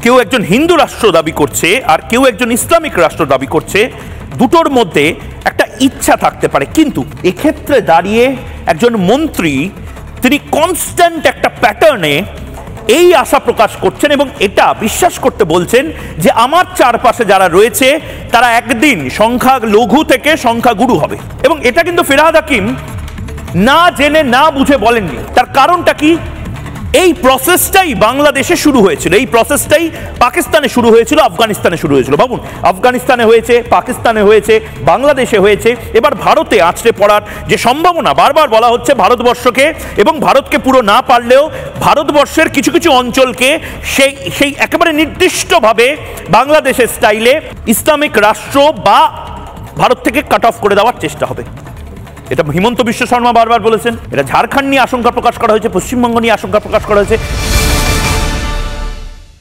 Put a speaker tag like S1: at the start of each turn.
S1: কেউ একজন হিন্দু রাষ্ট্র দাবি করছে আর কেউ একজন ইসলামিক রাষ্ট্র দাবি করছে, দুটোর মধ্যে একটা ইচ্ছা থাকতে পারে, কিন্তু এক্ষেত্রে দাঁড়িয়ে একজন মন্ত্রী তিনি কনস্ট্যান্ট একটা প্যাটার্নে এই আশা প্রকাশ করছেন এবং এটা বিশ্বাস করতে বলছেন যে আমার চারপাশে যারা রয়েছে তারা একদিন সংখ্যা লঘু থেকে সংখ্যা গুরু হবে। এবং এটা কিন্তু ফিরহাদ হাকিম না জেনে না বুঝে বলেননি। তার কারণটা কি? এই প্রসেসটাই বাংলাদেশে শুরু হয়েছিল, এই প্রসেসটাই পাকিস্তানে শুরু হয়েছিল, আফগানিস্তানে শুরু হয়েছিল। ভাবুন, আফগানিস্তানে হয়েছে, পাকিস্তানে হয়েছে, বাংলাদেশে হয়েছে, এবার ভারতে আছড়ে পড়ার যে সম্ভাবনা, বারবার বলা হচ্ছে ভারতবর্ষকে এবং ভারতকে পুরো না পারলেও ভারতবর্ষের কিছু কিছু অঞ্চলকে সেই একেবারে নির্দিষ্টভাবে বাংলাদেশের স্টাইলে ইসলামিক রাষ্ট্র বা ভারত থেকে কাট অফ করে দেওয়ার চেষ্টা হবে। এটা হিমন্ত বিশ্ব শর্মা বারবার বলেছেন, এটা ঝাড়খণ্ড নিয়ে আশঙ্কা প্রকাশ করা হয়েছে, পশ্চিমবঙ্গ নিয়ে আশঙ্কা প্রকাশ করা হয়েছে।